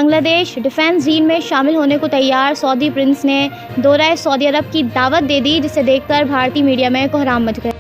Bangladesh defence deal में शामिल होने को तैयार सऊदी प्रिंस ने दौरे सऊदी अरब की दावत दे दी, जिसे देखकर भारतीय मीडिया में कोहराम मच गया।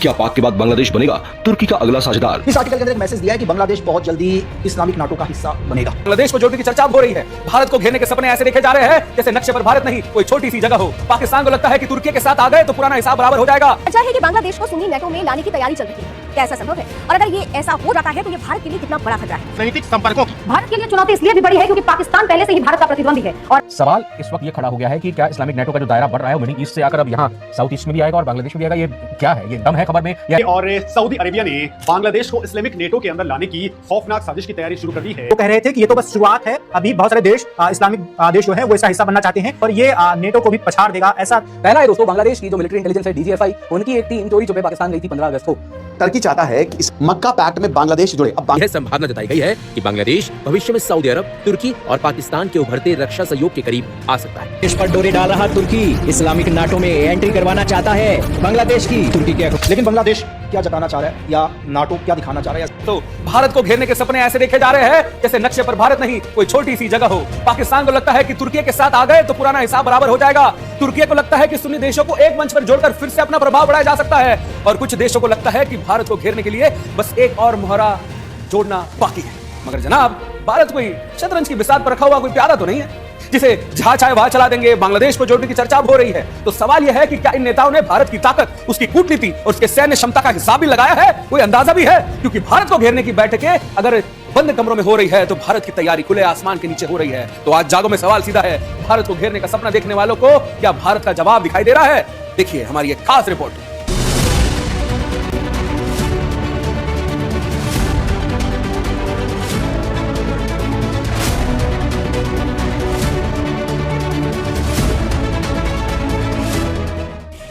क्या पाक के बाद बांग्लादेश बनेगा तुर्की का अगला साझेदार? इस आर्टिकल के अंदर एक मैसेज दिया है कि बांग्लादेश बहुत जल्दी इस्लामिक नाटो का हिस्सा बनेगा। बांग्लादेश को जोड़ने की चर्चा हो रही है। भारत को घेरने के सपने ऐसे देखे जा रहे हैं जैसे नक्शे पर भारत नहीं कोई छोटी सी जगह हो। पाकिस्तान को लगता है कि तुर्की के साथ आ गए तो पुराना हिसाब बराबर हो जाएगा। अच्छा है कि बांग्लादेश को सुन्नी नेटो में लाने की तैयारी चल रही है। क्या ऐसा संभव है? और अगर ये ऐसा हो जाता है तो ये भारत के लिए कितना बड़ा खतरा है? रणनीतिक संपर्कों की भारत के लिए चुनौती इसलिए भी बड़ी है क्योंकि पाकिस्तान पहले से ही भारत का प्रतिद्वंदी है। और सवाल इस वक्त ये खड़ा हो गया है कि क्या इस्लामिक नेटो का जो दायरा बढ़ रहा है वो मिडिल ईस्ट से आकर अब यहाँ साउथ ईस्ट में भी आएगा और बांग्लादेश में भी आएगा? ये क्या है? ये दम है खबर में या? और सऊदी अरेबिया ने बांग्लादेश को इस्लामिक नेटो के अंदर लाने की खौफनाक साजिश की तैयारी शुरू कर दी है। वो कह रहे थे कि ये तो बस शुरुआत है, अभी बहुत सारे देश इस्लामिक देश जो है वो इसका हिस्सा बनना चाहते हैं और ये नेटो को भी पछाड़ देगा। ऐसा पहला है दोस्तों, बांग्लादेश की जो मिलिट्री इंटेलिजेंस है DGFI, उनकी एक टीम चोरी छुपे पाकिस्तान गई थी 15 अगस्त को। टर्की चाहता है कि इस मक्का पैक्ट में बांग्लादेश जुड़े। अब यह संभावना जताई गई है कि बांग्लादेश भविष्य में सऊदी अरब, तुर्की और पाकिस्तान के उभरते रक्षा सहयोग के करीब आ सकता है। इस पर डोरे डाल रहा तुर्की इस्लामिक नाटो में एंट्री करवाना चाहता है बांग्लादेश की। तुर्की के लेकिन बांग्लादेश क्या जताना चाह रहा है या नाटो क्या दिखाना चाह रहा है? तो भारत को घेरने के सपने ऐसे देखे जा रहे हैं जैसे नक्शे पर भारत नहीं कोई छोटी सी जगह हो। पाकिस्तान को लगता है कि तुर्की के साथ आ गए तो पुराना हिसाब बराबर हो जाएगा। तुर्की को लगता है कि सुन्नी देशों को एक मंच पर जोड़कर फिर से अपना प्रभाव बढ़ाया जा सकता है और कुछ देशों को लगता है कि भारत को घेरने के लिए बस एक और मोहरा जोड़ना बाकी है। मगर जनाब, भारत कोई शतरंज की बिसात पर रखा हुआ कोई प्यादा तो नहीं है जिसे जहां चाहे वहां चला देंगे। बांग्लादेश को जोड़ने की चर्चा हो रही है तो सवाल यह है कि क्या इन नेताओं ने भारत की ताकत, उसकी कूटनीति और उसके सैन्य क्षमता का हिसाब भी लगाया है? कोई अंदाजा भी है? क्योंकि भारत को घेरने की बैठकें अगर बंद कमरों में हो रही है तो भारत की तैयारी खुले आसमान के नीचे हो रही है। तो आज जागो में सवाल सीधा है, भारत को घेरने का सपना देखने वालों को क्या भारत का जवाब दिखाई दे रहा है? देखिए हमारी एक खास रिपोर्ट।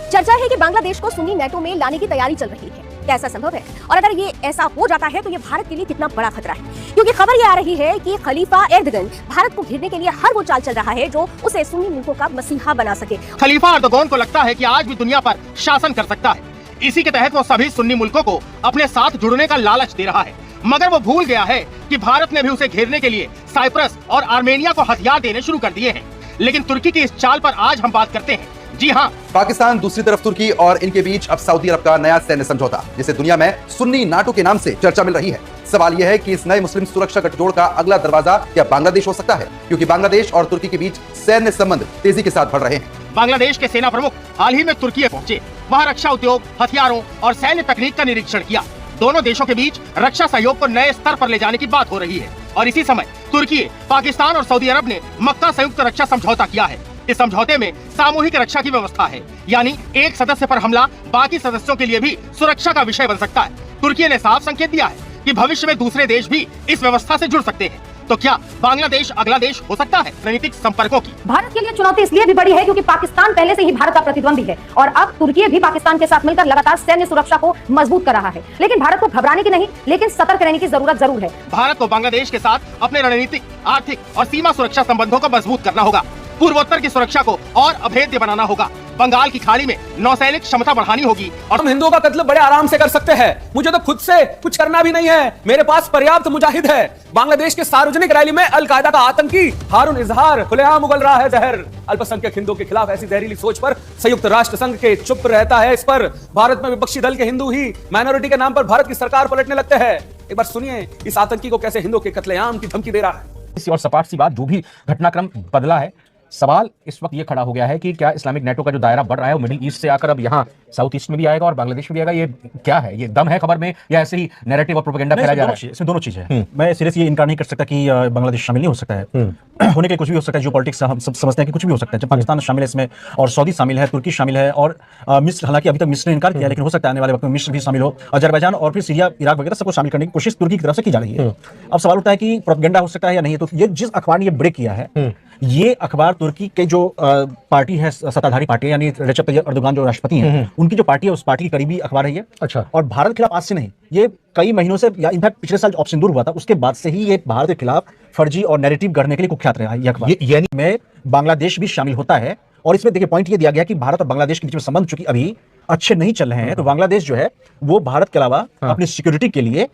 चर्चा है कि बांग्लादेश को सुन्नी नेटो में लाने की तैयारी चल रही है। क्या ऐसा संभव है? और अगर ये ऐसा हो जाता है तो ये भारत के लिए कितना बड़ा खतरा है? क्योंकि खबर ये आ रही है कि खलीफा एर्दोगन भारत को घेरने के लिए हर वो चाल चल रहा है जो उसे सुन्नी मुल्कों का मसीहा बना सके। खलीफा एर्दोगन को लगता है कि आज भी दुनिया पर शासन कर सकता है। इसी के तहत वो सभी सुन्नी मुल्कों को अपने साथ जुड़ने का लालच दे रहा है। मगर वो भूल गया है कि भारत ने भी उसे घेरने के लिए साइप्रस और आर्मेनिया को हथियार देने शुरू कर दिए हैं। लेकिन तुर्की की इस चाल पर आज हम बात करते हैं। जी हाँ, पाकिस्तान, दूसरी तरफ तुर्की और इनके बीच अब सऊदी अरब का नया सैन्य समझौता, जिसे दुनिया में सुन्नी नाटो के नाम से चर्चा मिल रही है। सवाल यह है कि इस नए मुस्लिम सुरक्षा गठजोड़ का अगला दरवाजा क्या बांग्लादेश हो सकता है? क्योंकि बांग्लादेश और तुर्की के बीच सैन्य संबंध तेजी के साथ बढ़ रहे हैं। बांग्लादेश के सेना प्रमुख हाल ही में तुर्की पहुंचे। वहाँ रक्षा उद्योग, हथियारों और सैन्य तकनीक का निरीक्षण किया। दोनों देशों के बीच रक्षा सहयोग को नए स्तर पर ले जाने की बात हो रही है। और इसी समय तुर्की, पाकिस्तान और सऊदी अरब ने मक्का संयुक्त रक्षा समझौता किया है। इस समझौते में सामूहिक रक्षा की व्यवस्था है, यानी एक सदस्य पर हमला बाकी सदस्यों के लिए भी सुरक्षा का विषय बन सकता है। तुर्की ने साफ संकेत दिया है कि भविष्य में दूसरे देश भी इस व्यवस्था से जुड़ सकते हैं। तो क्या बांग्लादेश अगला देश हो सकता है? रणनीतिक संपर्कों की भारत के लिए चुनौती इसलिए भी बड़ी है क्योंकि पाकिस्तान पहले से ही भारत का प्रतिद्वंदी है और अब तुर्की भी पाकिस्तान के साथ मिलकर लगातार सैन्य सुरक्षा को मजबूत कर रहा है। लेकिन भारत को घबराने की नहीं, लेकिन सतर्क रहने की जरूरत जरूर है। भारत को बांग्लादेश के साथ अपने रणनीतिक, आर्थिक और सीमा सुरक्षा संबंधों को मजबूत करना होगा। पूर्वोत्तर की सुरक्षा को और अभेद्य बनाना होगा। बंगाल की खाड़ी में नौसैनिक क्षमता बढ़ानी होगी और हम हिंदुओं का कत्ल बड़े आराम से कर सकते हैं। मुझे तो खुद से कुछ करना भी नहीं है, मेरे पास पर्याप्त मुजाहिद है। बांग्लादेश के सार्वजनिक रैली में अल कायदा का आतंकी हारून इजहार खुलेआम उगल रहा है जहर। अल्पसंख्यक हिंदुओं के खिलाफ ऐसी जहरीली सोच पर संयुक्त राष्ट्र संघ के चुप रहता है। इस पर भारत में विपक्षी दल के हिंदू ही माइनॉरिटी के नाम पर भारत की सरकार पलटने लगते हैं। एक बार सुनिए इस आतंकी को कैसे हिंदुओं के कत्लेआम की धमकी दे रहा है। और सपाट सी बात, जो भी घटनाक्रम बदला है, सवाल इस वक्त ये खड़ा हो गया है कि क्या इस्लामिक नेटो का जो दायरा बढ़ रहा है वो मिडिल ईस्ट से आकर अब यहाँ साउथ ईस्ट में भी आएगा और बांग्लादेश में भी आएगा? ये क्या है? ये दम है खबर में या ऐसे ही नैरेटिव और प्रोपेगेंडा फैलाया जा रहा है? इसमें दोनों चीजें हैं। मैं सीरियस ये इनकार नहीं कर सकता कि बांग्लादेश शामिल नहीं हो सकता है। होने के कुछ भी हो सकता है। जो पॉलिटिक्स हम सब समझते हैं कि कुछ भी हो सकता है। जब पाकिस्तान शामिल है इसमें और सऊदी शामिल है, तुर्की शामिल है और मिस्र, हालांकि अभी तक मिस्र ने इनकार किया, लेकिन हो सकता है आने वाले वक्त में मिस्र भी शामिल हो, अजरबैजान और फिर सीरिया, इराक वगैरह सबको शामिल करने की कोशिश तुर्की की तरफ से की जा रही है। अब सवाल उठता है कि प्रोपेगेंडा हो सकता है या नहीं। तो ये जिस अखबार ने ये ब्रेक किया है, ये अखबार तुर्की के जो पार्टी है, सत्ताधारी पार्टी यानी रेजप तय्यप एर्दोगान जो राष्ट्रपति हैं, उनकी जो पार्टी है उस पार्टी की करीबी अखबार है ये। अच्छा। और भारत के खिलाफ आज से नहीं, ये कई महीनों से, या इनफैक्ट पिछले साल ऑप्शन दूर हुआ था उसके बाद से ही ये भारत के खिलाफ फर्जी और नैरेटिव गढ़ने के लिए कुख्यात रहा है ये अखबार। यानी में बांग्लादेश भी शामिल होता है और इसमें देखिए पॉइंट ये दिया गया कि भारत और बांग्लादेश के बीच में संबंध चूंकि अभी अच्छे नहीं चल रहे हैं, तो बांग्लादेश जो है वो भारत के अलावा अपनी सिक्योरिटी के लिए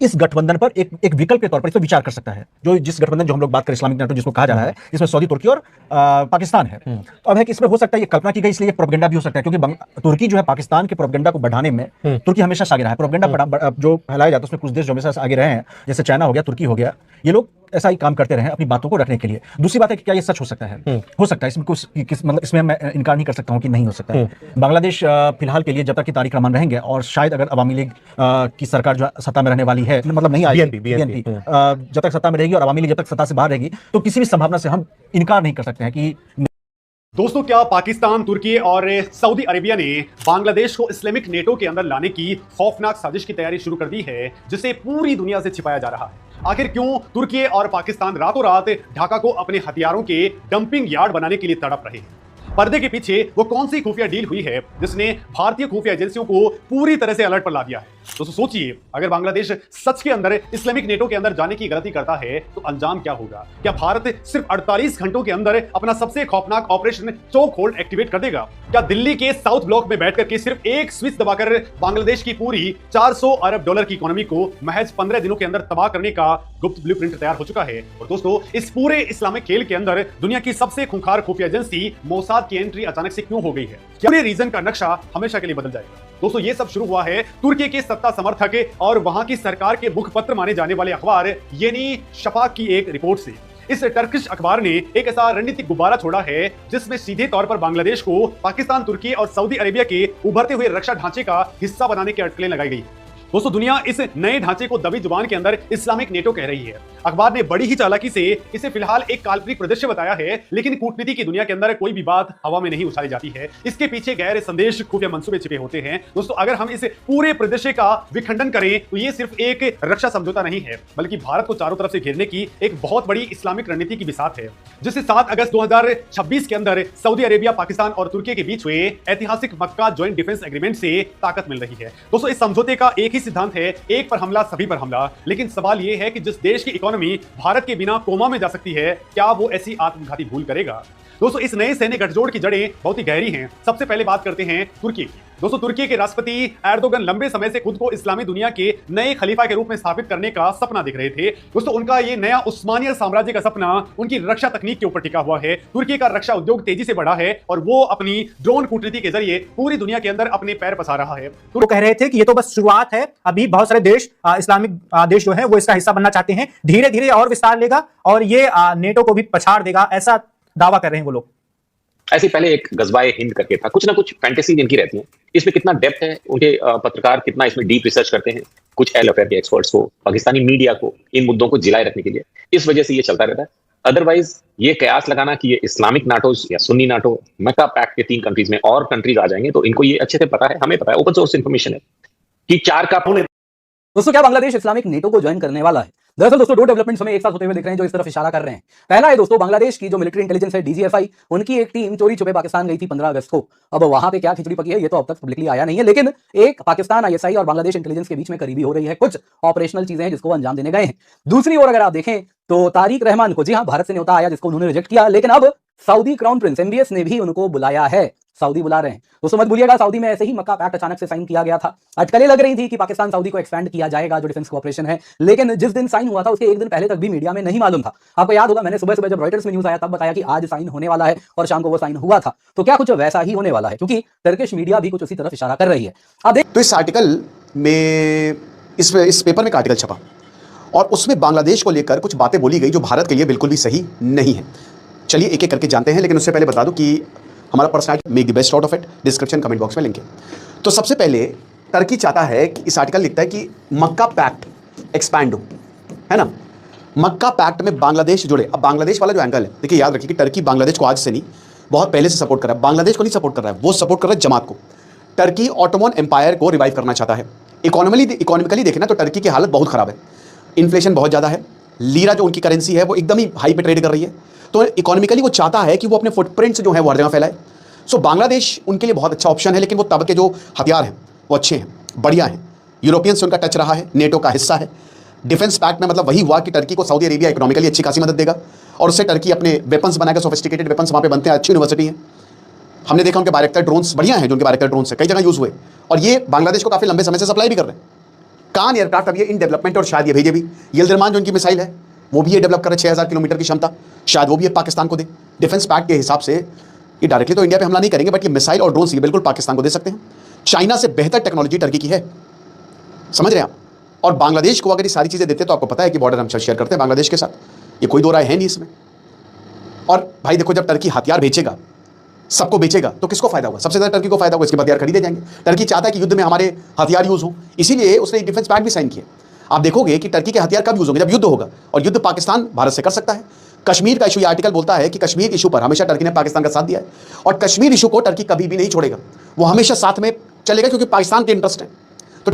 इस गठबंधन पर एक विकल्प के तौर पर इस पर विचार कर सकता है। जो जिस गठबंधन जो हम लोग बात करें इस्लामिक नाटो जिसको कहा जा रहा है, इसमें सऊदी, तुर्की और पाकिस्तान है। तो अब है कि इसमें हो सकता है ये कल्पना की गई, इसलिए प्रोपेगेंडा भी हो सकता है, क्योंकि तुर्की जो है पाकिस्तान के प्रोपेगेंडा को बढ़ाने में तुर्की हमेशा आगे रहा है। प्रोपेगेंडा जो फैलाया जाता है उसमें कुछ देश जो हमेशा आगे रहे हैं, जैसे चाइना हो गया, तुर्की हो गया, ये लोग ऐसा ही काम करते रहे अपनी बातों को रखने के लिए। दूसरी बात है कि क्या ये सच हो सकता है? हो सकता है, इसमें कुछ मतलब इसमें मैं इनकार नहीं कर सकता हूं कि नहीं हो सकता है। बांग्लादेश फिलहाल के लिए जब तक कि तारिक रहमान रहेंगे और शायद अगर अवामी लीग की सरकार जो सत्ता में रहने वाली है, मतलब नहीं आई बीएनपी जब तक सत्ता में रहेगी और अवामी लीग जब तक सत्ता से बाहर रहेगी, तो किसी भी संभावना से हम इनकार नहीं कर सकते हैं कि दोस्तों, क्या पाकिस्तान, तुर्की और सऊदी अरेबिया ने बांग्लादेश को इस्लामिक नेटो के अंदर लाने की खौफनाक साजिश की तैयारी शुरू कर दी है, जिसे पूरी दुनिया से छिपाया जा रहा है? आखिर क्यों तुर्की और पाकिस्तान रातों रात ढाका को अपने हथियारों के डंपिंग यार्ड बनाने के लिए तड़प रहे हैं? पर्दे के पीछे वो कौन सी खुफिया डील हुई है जिसने भारतीय खुफिया एजेंसियों को पूरी तरह से अलर्ट पर ला दिया है? दोस्तों सोचिए, अगर बांग्लादेश सच के अंदर इस्लामिक नेटो के अंदर जाने की गलती करता है तो अंजाम क्या होगा? क्या भारत सिर्फ 48 घंटों के अंदर अपना सबसे खौफनाक ऑपरेशन चोक होल्ड एक्टिवेट कर देगा? क्या दिल्ली के साउथ ब्लॉक में बैठकर के सिर्फ एक स्विच दबाकर बांग्लादेश की पूरी 400 अरब डॉलर की इकोनॉमी को महज 15 दिनों के अंदर तबाह करने का गुप्त ब्लूप्रिंट तैयार हो चुका है? और दोस्तों, इस पूरे इस्लामिक खेल के अंदर दुनिया की सबसे खूंखार खुफिया एजेंसी मोसाद की एंट्री अचानक से क्यों हो गई है? क्या रीजन का नक्शा हमेशा के लिए बदल जाएगा? दोस्तों, ये सब शुरू हुआ है तुर्की के सत्ता समर्थक और वहां की सरकार के मुखपत्र माने जाने वाले अखबार येनी शफाक की एक रिपोर्ट से। इस टर्किश अखबार ने एक ऐसा रणनीतिक गुब्बारा छोड़ा है जिसमें सीधे तौर पर बांग्लादेश को पाकिस्तान, तुर्की और सऊदी अरेबिया के उभरते हुए रक्षा ढांचे का हिस्सा बनाने की अटकलें लगाई गई। दोस्तों, दुनिया इस नए ढांचे को दबी जुबान के अंदर इस्लामिक नेटो कह रही है। अखबार ने बड़ी ही चालाकी से इसे फिलहाल एक काल्पनिक परिदृश्य बताया है, लेकिन कूटनीति की दुनिया के अंदर कोई भी बात हवा में नहीं उछाली जाती है। इसके पीछे गहरे संदेश, खुफिया मंसूबे छिपे होते हैं। दोस्तों, अगर हम इस पूरे परिदृश्य का विखंडन करें तो ये सिर्फ एक रक्षा समझौता नहीं है, बल्कि भारत को चारों तरफ से घेरने की एक बहुत बड़ी इस्लामिक रणनीति की बिसात है, जिसे 7 अगस्त 2026 के अंदर सऊदी अरेबिया, पाकिस्तान और तुर्की के बीच हुए ऐतिहासिक मक्का ज्वाइंट डिफेंस एग्रीमेंट से ताकत मिल रही है। दोस्तों, इस समझौते का एक ही सिद्धांत है, एक पर हमला सभी पर हमला। लेकिन सवाल यह है कि जिस देश की इकोनॉमी भारत के बिना कोमा में जा सकती है, क्या वो ऐसी आत्मघाती भूल करेगा? दोस्तों, इस नए सैन्य गठजोड़ की जड़ें बहुत ही गहरी हैं। सबसे पहले बात करते हैं तुर्की की। दोस्तों, तुर्की के राष्ट्रपति एर्दोगन लंबे समय से खुद को इस्लामी दुनिया के नए खलीफा के रूप में स्थापित करने का सपना देख रहे थे। दोस्तों, उनका ये नया उस्मानिया साम्राज्य का सपना उनकी रक्षा तकनीक के ऊपर टिका हुआ है। तुर्की का रक्षा उद्योग तेजी से बढ़ा है और वो अपनी ड्रोन कूटनीति के जरिए पूरी दुनिया के अंदर अपने पैर पसार रहा है। तो कह रहे थे कि ये तो बस शुरुआत है, अभी बहुत सारे देश इस्लामिक देश जो है वो इसका हिस्सा बनना चाहते हैं, धीरे धीरे और विस्तार लेगा और ये नेटो को भी पछाड़ देगा, ऐसा दावा कर रहे हैं वो लोग। ऐसे पहले एक गजबाए हिंद करके था, कुछ ना कुछ फैंटेसी जिनकी रहती है, इसमें कितना डेप्थ है, उनके पत्रकार कितना इसमें डीप रिसर्च करते हैं, कुछ एल अफेयर के एक्सपर्ट्स को, पाकिस्तानी मीडिया को इन मुद्दों को जिलाए रखने के लिए, इस वजह से ये चलता रहता है। अदरवाइज ये कयास लगाना कि ये इस्लामिक नाटो या सुन्नी नाटो, मक्का पैक्ट के 3 कंट्रीज में और कंट्रीज आ जाएंगे, तो इनको ये अच्छे से पता है, हमें पता है, ओपन सोर्स इन्फॉर्मेशन है कि 4 का पौने। दोस्तों, क्या बांग्लादेश इस्लामिक नेटो को ज्वाइन करने वाला है? दरअसल दोस्तों, 2 डेवलपमेंट्स हमें एक साथ होते हुए दिख रहे हैं जो इस तरफ इशारा कर रहे हैं। पहला है दोस्तों, बांग्लादेश की जो मिलिट्री इंटेलिजेंस है DGFI, उनकी एक टीम चोरी छुपे पाकिस्तान गई थी 15 अगस्त को। अब वहां पे क्या खिचड़ी पकी है ये तो अब तक पब्लिकली आया नहीं है, लेकिन एक पाकिस्तान ISI और बांग्लादेश इंटेलिजेंस के बीच में करीबी हो रही है, कुछ ऑपरेशनल चीजें हैं जिसको अंजाम देने गए हैं। दूसरी ओर अगर आप देखें तो तारिक रहमान को, जी हाँ, भारत से न्योता आया जिसको उन्होंने रिजेक्ट किया, लेकिन अब सऊदी क्राउन प्रिंस MBS ने भी उनको बुलाया है। सऊदी बुला रहे हैं दोस्तों, मत भूलिएगा सऊदी में ऐसे ही मक्का पैक्ट अचानक से साइन किया गया था। अटकलें लग रही थी कि पाकिस्तान सऊदी को एक्सपेंड किया जाएगा जो डिफेंस कोऑपरेशन है, लेकिन जिस दिन साइन हुआ था उसके एक दिन पहले तक भी मीडिया में नहीं मालूम था। आपको याद होगा, मैंने सुबह सुबह जब रॉयटर्स में न्यूज आया तब बताया कि आज साइन होने वाला है और शाम को वो साइन हुआ था। तो क्या कुछ वैसा ही होने वाला है, क्योंकि टर्किश मीडिया भी कुछ उसी तरफ इशारा कर रही है। अब तो इस आर्टिकल में इस पेपर में एक आर्टिकल छपा और उसमें बांग्लादेश को लेकर कुछ बातें बोली गई जो भारत के लिए बिल्कुल भी सही नहीं है। चलिए एक एक करके जानते हैं, लेकिन उससे पहले बता दूं कि हमारा personality make the best out of it, description comment box में लिंक है। तो सबसे पहले टर्की चाहता है कि इस आर्टिकल लिखता है कि मक्का पैक्ट एक्सपैंड हो, है ना, मक्का पैक्ट में बांग्लादेश जुड़े। अब बांग्लादेश वाला जो एंगल है, देखिए याद रखिए कि टर्की बांग्लादेश को आज से नहीं, बहुत पहले से सपोर्ट कर रहा है। बांग्लादेश को नहीं सपोर्ट कर रहा है, वो सपोर्ट कर रहा है जमात को। टर्की ऑटोमन एम्पायर को रिवाइव करना चाहता है। इकोनॉमिकली देखें ना तो टर्की की हालत बहुत खराब है, इन्फ्लेशन बहुत ज़्यादा है, लीरा जो उनकी करेंसी है वो एकदम ही हाई पे ट्रेड कर रही है। तो इकोनॉमिकली वो चाहता है कि वो अपने फुटप्रिंट्स जो है वो हर जगह फैलाए। सो बांग्लादेश उनके लिए बहुत अच्छा ऑप्शन है, लेकिन वो तब के जो हथियार हैं वो अच्छे हैं, बढ़िया हैं। यूरोपियन से उनका टच रहा है, नेटो का हिस्सा है। डिफेंस पैक्ट में मतलब वही हुआ कि टर्की को सऊदी अरेबिया इकोनॉमिकली अच्छी खासी मदद देगा और उससे टर्की अपने वेपन्स बनाएगा, सोफिस्टिकेटेड वेपन्स वहाँ पे बनते हैं, अच्छी यूनिवर्सिटी है। हमने देखा उनके बायरेक्टर ड्रोन्स बढ़िया हैं, जो उनके बायरेक्टर ड्रोन्स है कई जगह यूज़ हुए और ये बांग्लादेश को काफ़ी लंबे समय से सप्लाई भी कर रहे हैं। कान एयरक्राफ्ट अब ये इन डेवलपमेंट और शायद ये भेजे भी। यिल्दिरमान जो इनकी मिसाइल है वो भी ये डेवलप कर रहे 6000 किलोमीटर की क्षमता, शायद वो भी ये पाकिस्तान को दे। डिफेंस पैक्ट के हिसाब से ये डायरेक्टली तो इंडिया पे हमला नहीं करेंगे, बट ये मिसाइल और ड्रोन ये बिल्कुल पाकिस्तान को दे सकते हैं। चाइना से बेहतर टेक्नोलॉजी टर्की की है, समझ रहे हैं आप। और बांग्लादेश को अगर ये सारी चीज़ें देते तो आपको पता है कि बॉर्डर हम शेयर करते हैं बांग्लादेश के साथ, ये कोई दो राय है नहीं इसमें। और भाई देखो, जब टर्की हथियार बेचेगा, सबको बेचेगा, तो किसको फायदा होगा? सबसे ज्यादा टर्की को फायदा होगा, इसके बाद हथियार खरीदे जाएंगे। टर्की चाहता है कि युद्ध में हमारे हथियार यूज हो, इसीलिए उसने डिफेंस पैक्ट भी साइन किया। आप देखोगे कि टर्की के हथियार कब यूज होंगे? जब युद्ध होगा, और युद्ध पाकिस्तान भारत से कर सकता है। कश्मीर का इशू, ये आर्टिकल बोलता है कि कश्मीर इशू पर हमेशा टर्की ने पाकिस्तान का साथ दिया है, और कश्मीर इशू को टर्की कभी भी नहीं छोड़ेगा, वो हमेशा साथ में चलेगा, क्योंकि पाकिस्तान के इंटरेस्ट है। तो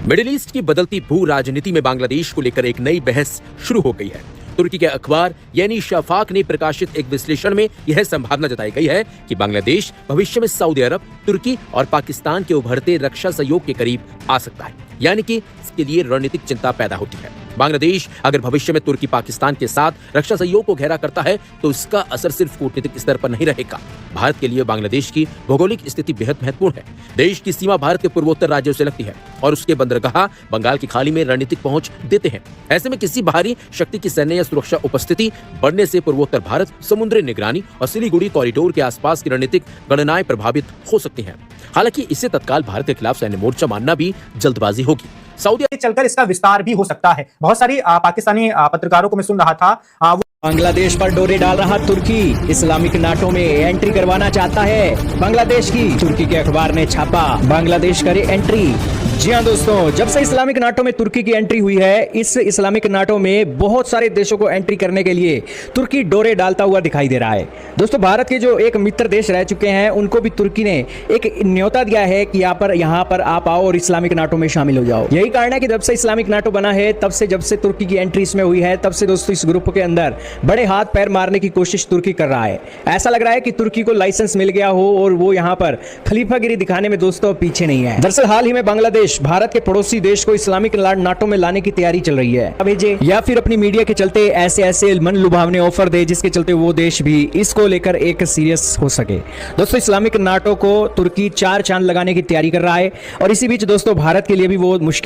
मिडिल ईस्ट की बदलती भू राजनीति में बांग्लादेश को लेकर एक नई बहस शुरू हो गई है। तुर्की के अखबार यानी शफाक ने प्रकाशित एक विश्लेषण में यह संभावना जताई गई है कि बांग्लादेश भविष्य में सऊदी अरब, तुर्की और पाकिस्तान के उभरते रक्षा सहयोग के करीब आ सकता है, यानी कि इसके लिए रणनीतिक चिंता पैदा होती है। बांग्लादेश अगर भविष्य में तुर्की पाकिस्तान के साथ रक्षा सहयोग को गहरा करता है तो इसका असर सिर्फ कूटनीतिक स्तर पर नहीं रहेगा। भारत के लिए बांग्लादेश की भौगोलिक स्थिति बेहद महत्वपूर्ण है। देश की सीमा भारत के पूर्वोत्तर राज्यों से लगती है और उसके बंदरगाह बंगाल की खाड़ी में रणनीतिक पहुंच देते हैं। ऐसे में किसी बाहरी शक्ति की सैन्य या सुरक्षा उपस्थिति बढ़ने से पूर्वोत्तर भारत, समुद्री निगरानी और सिलीगुड़ी कॉरिडोर के आसपास की रणनीतिक गणनाएं प्रभावित हो सकती हैं। हालांकि इससे तत्काल भारत के खिलाफ सैन्य मोर्चा मानना भी जल्दबाजी होगी। सऊदी चलकर इसका विस्तार भी हो सकता है। बहुत सारी पाकिस्तानी पत्रकारों को मैं सुन रहा था, बांग्लादेश पर डोरे डाल रहा तुर्की इस्लामिक नाटो में एंट्री करवाना चाहता है बांग्लादेश की। तुर्की के अखबार ने छापा, बांग्लादेश करे एंट्री। जी हाँ दोस्तों, जब से इस्लामिक नाटो में तुर्की की एंट्री हुई है, इस इस्लामिक नाटो में बहुत सारे देशों को एंट्री करने के लिए तुर्की डोरे डालता हुआ दिखाई दे रहा है। दोस्तों, भारत के जो एक मित्र देश रह चुके हैं उनको भी तुर्की ने एक न्योता दिया है कि यहाँ पर आप आओ और इस्लामिक नाटो में शामिल हो जाओ। यही कारण है कि जब से इस्लामिक नाटो बना है, तब से जब से तुर्की की एंट्री इसमें हुई है, तब से दोस्तों इस ग्रुप के अंदर बड़े हाथ पैर मारने की कोशिश तुर्की कर रहा है। ऐसा लग रहा है कि तुर्की को लाइसेंस मिल गया हो और वो यहाँ पर खलीफागिरी दिखाने में दोस्तों पीछे नहीं है। दरअसल हाल ही में बांग्लादेश भारत के पड़ोसी देश को इस्लामिक नाटो में लाने की तैयारी चल रही है। भेजे या फिर अपनी मीडिया के चलते ऐसे मन लुभावने ऑफर दे जिसके चलते वो देश भी इसको लेकर एक सीरियस हो सके। दोस्तों, इस्लामिक नाटो को तुर्की 4 चांद लगाने की तैयारी कर रहा है और इसी बीच दोस्तों भारत के लिए भी वो मुश्किल